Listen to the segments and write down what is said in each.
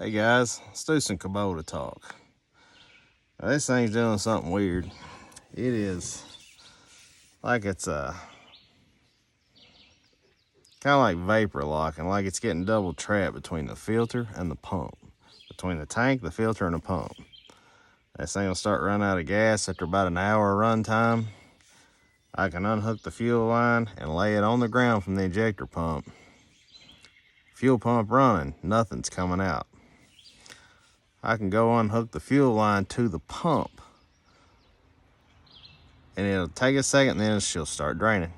Hey guys, let's do some Kubota talk. Now, this thing's doing something weird. It is like it's kind of like vapor locking, like it's getting double trapped between the filter and the pump, between the tank, the filter, and the pump. This thing will start running out of gas after about an hour of run time. I can unhook the fuel line and lay it on the ground from the injector pump. Fuel pump running, nothing's coming out. I can go unhook the fuel line to the pump, and it'll take a second, then she'll start draining.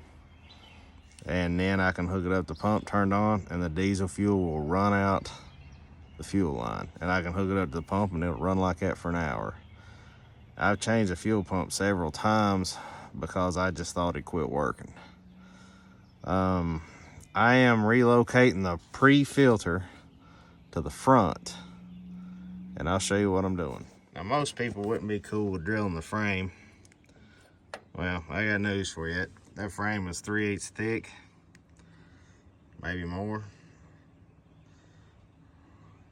And then I can hook it up to pump turned on, and the diesel fuel will run out the fuel line. And I can hook it up to the pump, and it'll run like that for an hour. I've changed the fuel pump several times because I just thought it quit working. I am relocating the pre-filter to the front, and I'll show you what I'm doing. Now, most people wouldn't be cool with drilling the frame. Well, I got news for you. That frame is 3/8 thick, maybe more.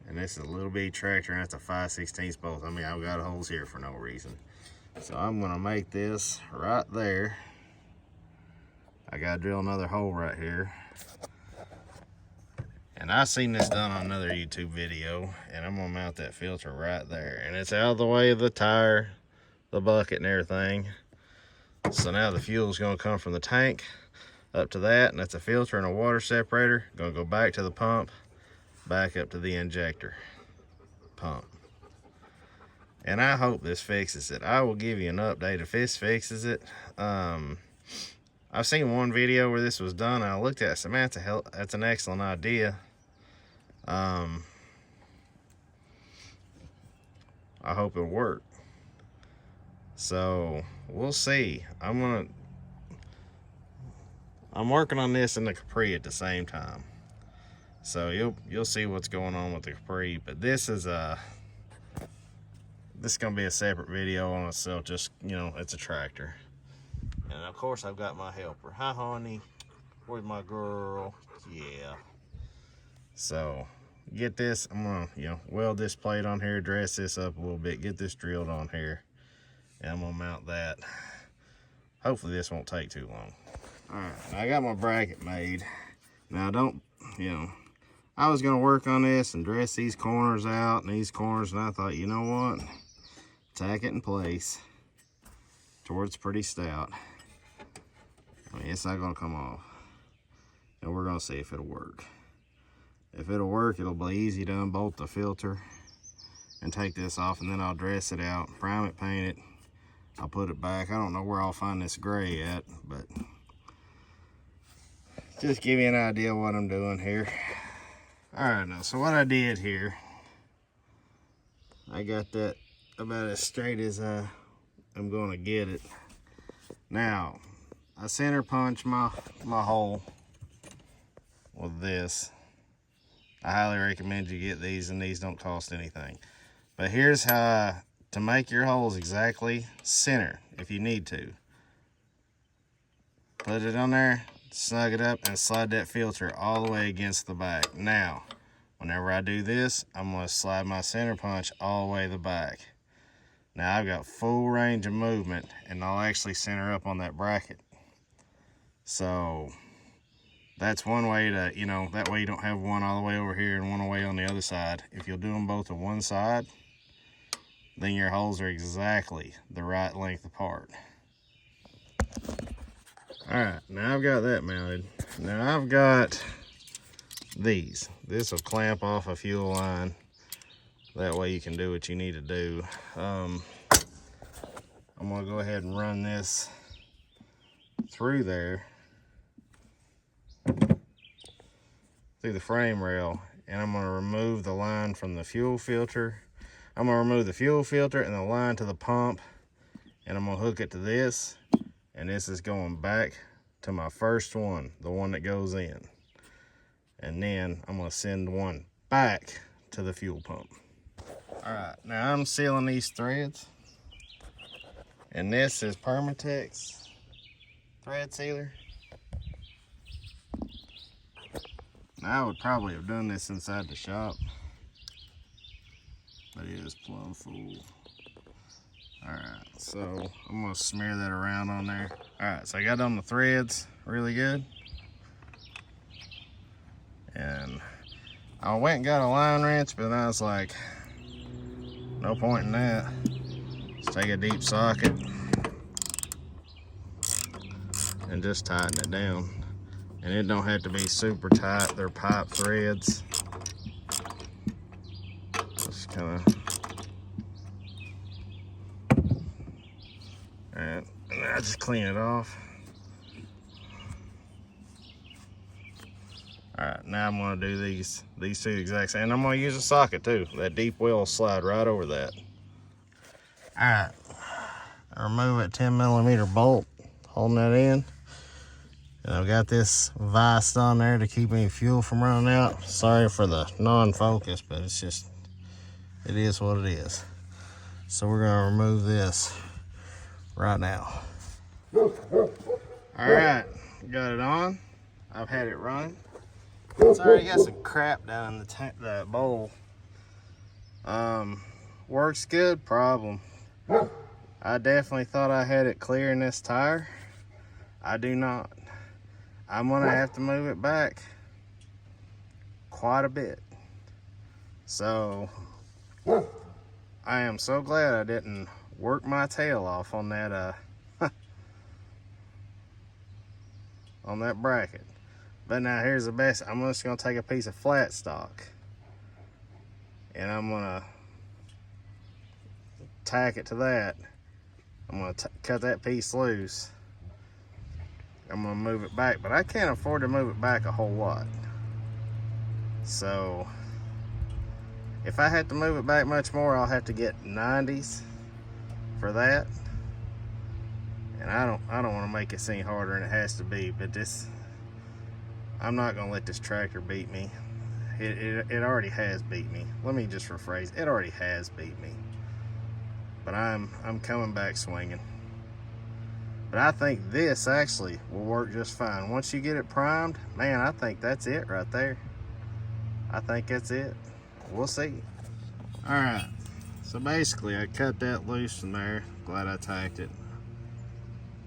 And this is a little bitty tractor, and that's a 5/16 bolt. I mean, I've got holes here for no reason. So I'm gonna make this right there. I gotta drill another hole right here. And I seen this done on another YouTube video, and I'm gonna mount that filter right there. And it's out of the way of the tire, the bucket, and everything. So now the fuel is gonna come from the tank up to that, and that's a filter and a water separator. Gonna go back to the pump, back up to the injector pump. And I hope this fixes it. I will give you an update if this fixes it. I've seen one video where this was done, and I looked at it and said, man, that's an excellent idea. I hope it'll work. So we'll see. I'm working on this and the Capri at the same time. So you'll see what's going on with the Capri. But this is gonna be a separate video on itself. Just, you know, it's a tractor. And of course I've got my helper. Hi honey. Where's my girl? Yeah. So get this, I'm gonna, you know, weld this plate on here, dress this up a little bit, get this drilled on here, and I'm gonna mount that. Hopefully this won't take too long. All right, I got my bracket made. Now I was gonna work on this and dress these corners out and these corners, and I thought, you know what? Tack it in place to where it's pretty stout. I mean, it's not gonna come off. And we're gonna see if it'll work. If it'll work, it'll be easy to unbolt the filter and take this off, and then I'll dress it out, prime it, paint it. I'll put it back. I don't know where I'll find this gray at, but just give you an idea what I'm doing here. All right, now, so what I did here, I got that about as straight as I'm gonna get it. Now, I center punch my hole with this. I highly recommend you get these, and these don't cost anything. But here's how to make your holes exactly center if you need to. Put it on there, snug it up, and slide that filter all the way against the back. Now, whenever I do this, I'm going to slide my center punch all the way to the back. Now I've got full range of movement, and I'll actually center up on that bracket. So that's one way to, you know, that way you don't have one all the way over here and one away on the other side. If you'll do them both on one side, then your holes are exactly the right length apart. All right, now I've got that mounted. Now I've got these. This will clamp off a fuel line. That way you can do what you need to do. I'm gonna go ahead and run this through there, through the frame rail, and I'm gonna remove the line from the fuel filter. I'm gonna remove the fuel filter and the line to the pump, and I'm gonna hook it to this, and this is going back to my first one, the one that goes in. And then I'm gonna send one back to the fuel pump. All right, now I'm sealing these threads, and this is Permatex thread sealer. Now I would probably have done this inside the shop, is plumb full. Alright, so I'm gonna smear that around on there. Alright, so I got on the threads really good. And I went and got a line wrench, but I was like, no point in that. Just take a deep socket and just tighten it down. And it don't have to be super tight, they're pipe threads. Just kinda, and I just clean it off. Alright, now I'm gonna do these two exact same, and I'm gonna use a socket too. That deep well will slide right over that. Alright, I remove a 10mm bolt holding that in. And I've got this vise on there to keep any fuel from running out. Sorry for the non-focus, but it's just, it is what it is. So we're gonna remove this right now. Alright, got it on. I've had it running. It's already got some crap down in the bowl. Works good, problem. I definitely thought I had it clear in this tire. I do not. I'm gonna have to move it back quite a bit. So I am so glad I didn't work my tail off on that on that bracket. But now here's the best. I'm just gonna take a piece of flat stock and I'm gonna tack it to that. I'm gonna cut that piece loose. I'm gonna move it back, but I can't afford to move it back a whole lot. So if I had to move it back much more, I'll have to get 90s for that. And I don't want to make it seem harder than it has to be, but I'm not gonna let this tractor beat me. It already has beat me. Let me just rephrase, it already has beat me. But I'm coming back swinging. But I think this actually will work just fine. Once you get it primed, man, I think that's it right there. I think that's it. We'll see. All right, so basically I cut that loose from there. Glad I tacked it.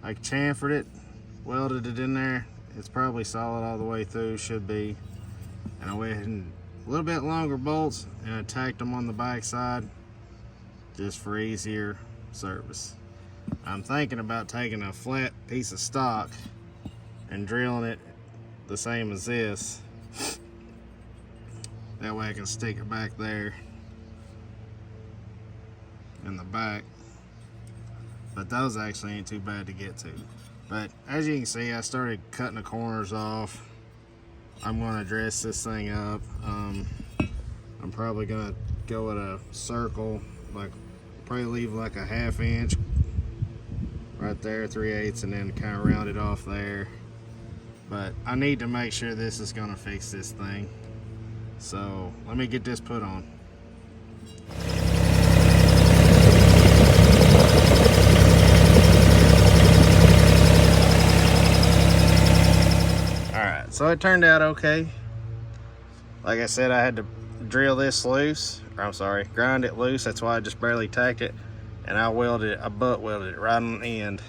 I chamfered it, welded it in there. It's probably solid all the way through, should be. And I went ahead and a little bit longer bolts and I tacked them on the back side just for easier service. I'm thinking about taking a flat piece of stock and drilling it the same as this. That way I can stick it back there in the back. But those actually ain't too bad to get to. But as you can see, I started cutting the corners off. I'm gonna dress this thing up. I'm probably gonna go at a circle, like probably leave like a 1/2 inch right there, 3/8, and then kind of round it off there. But I need to make sure this is gonna fix this thing. So let me get this put on. Alright, so it turned out okay. Like I said, I had to drill this loose, or I'm sorry, grind it loose. That's why I just barely tacked it. And I butt welded it right on the end.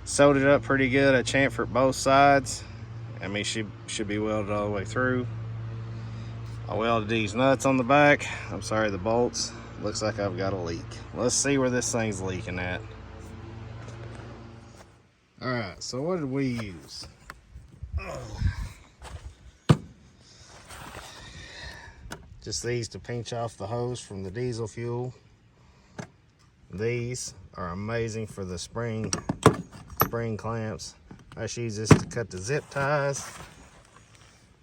Sewed it up pretty good. I chamfered both sides. I mean, she should be welded all the way through. I welded these nuts on the back. I'm sorry, the bolts. Looks like I've got a leak. Let's see where this thing's leaking at. All right, so what did we use? Just these to pinch off the hose from the diesel fuel. These are amazing for the spring clamps. I just use this to cut the zip ties.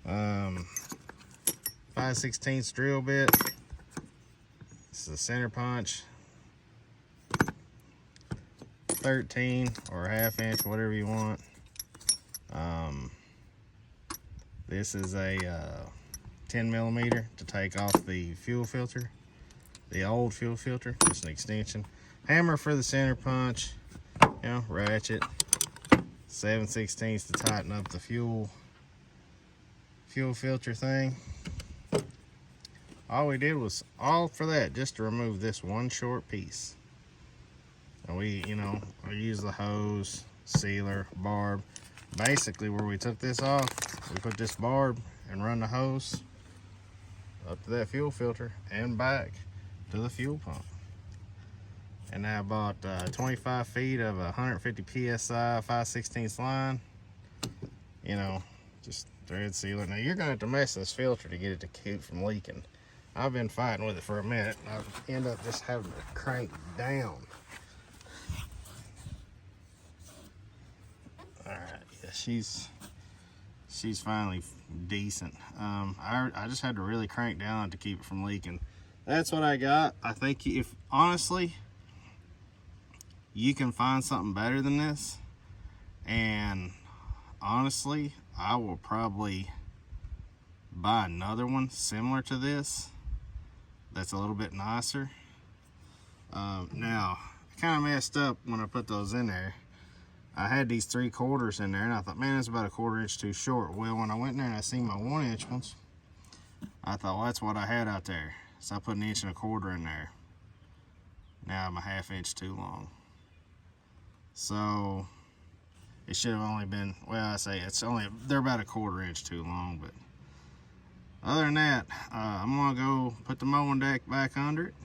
5/16 drill bit. This is a center punch. 13 or a 1/2 inch, whatever you want. This is a 10mm to take off the fuel filter, the old fuel filter, just an extension. Hammer for the center punch, you know, ratchet. 7/16 to tighten up the fuel filter thing. all we did was all for that, just to remove this one short piece. And we, you know, we use the hose, sealer, barb. Basically, where we took this off, we put this barb and run the hose up to that fuel filter and back to the fuel pump. And I bought 25 feet of 150 psi 5/16 line. You know, just thread sealer. Now you're gonna have to mess this filter to get it to keep from leaking. I've been fighting with it for a minute. I end up just having to crank down. All right, yeah, she's finally decent. I just had to really crank down to keep it from leaking. That's what I got. I think if honestly, you can find something better than this, and honestly, I will probably buy another one similar to this that's a little bit nicer. Now, I kind of messed up when I put those in there. I had these 3/4 in there, and I thought, man, it's about a 1/4 inch too short. Well, when I went in there and I seen my 1-inch ones, I thought, well, that's what I had out there. So I put 1 1/4 inch in there. Now I'm a 1/2 inch too long. So it should have only been, well, I say they're about a 1/4 inch too long. But other than that, I'm gonna go put the mowing deck back under it.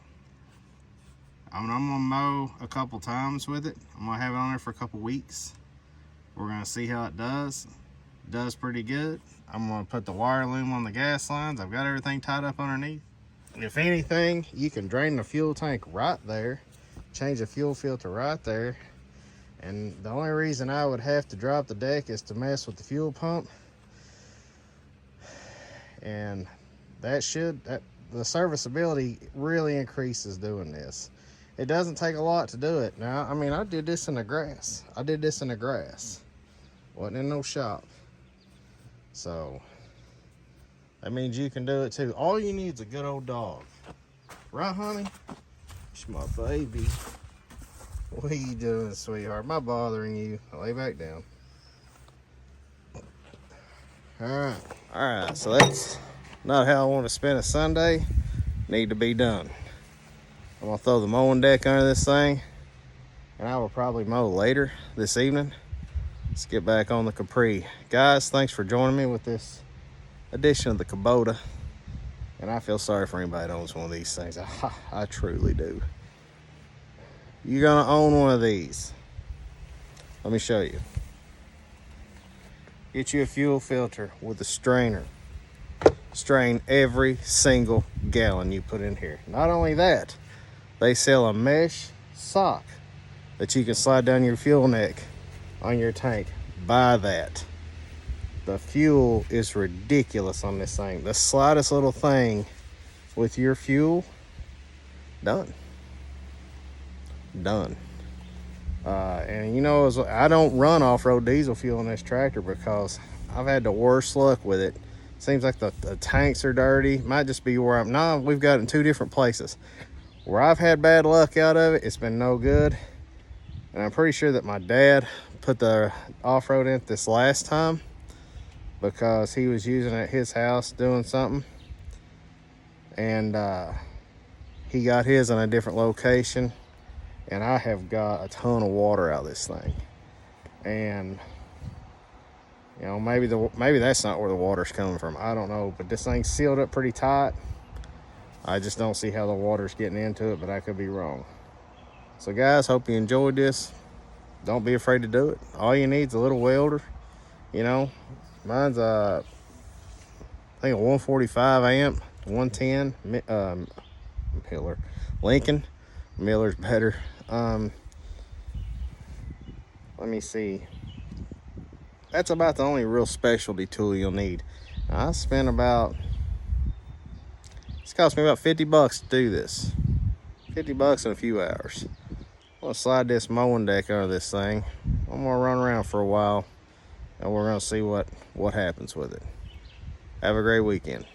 I'm gonna mow a couple times with it. I'm gonna have it on there for a couple weeks. We're gonna see how it does. It does pretty good. I'm gonna put the wire loom on the gas lines. I've got everything tied up underneath. If anything, you can drain the fuel tank right there, change the fuel filter right there. And the only reason I would have to drop the deck is to mess with the fuel pump. And the serviceability really increases doing this. It doesn't take a lot to do it. Now, I mean, I did this in the grass. Wasn't in no shop. So that means you can do it too. All you need is a good old dog. Right, honey? It's my baby. What are you doing, sweetheart? Am I bothering you? Lay back down. All right, so that's not how I want to spend a Sunday. Need to be done. I'm gonna throw the mowing deck under this thing, and I will probably mow later this evening. Let's get back on the Capri. Guys, thanks for joining me with this edition of the Kubota. And I feel sorry for anybody that owns one of these things. I truly do. You're gonna own one of these. Let me show you. Get you a fuel filter with a strainer. Strain every single gallon you put in here. Not only that, they sell a mesh sock that you can slide down your fuel neck on your tank. Buy that. The fuel is ridiculous on this thing. The slightest little thing with your fuel, done. And you know, I don't run off-road diesel fuel in this tractor because I've had the worst luck with it. Seems like the tanks are dirty. Might just be where we've got it in 2 different places. Where I've had bad luck out of it, it's been no good. And I'm pretty sure that my dad put the off-road in this last time because he was using it at his house doing something. And he got his in a different location. And I have got a ton of water out of this thing. And you know, maybe that's not where the water's coming from. I don't know, but this thing's sealed up pretty tight. I just don't see how the water's getting into it, but I could be wrong. So guys, hope you enjoyed this. Don't be afraid to do it. All you need is a little welder. You know, mine's I think a 145 amp, 110 Miller. Lincoln. Miller's better. Let me see. That's about the only real specialty tool you'll need. I spent it's cost me about $50 to do this. $50 in a few hours. I'm gonna slide this mowing deck under this thing. I'm gonna run around for a while, and we're gonna see what happens with it. Have a great weekend.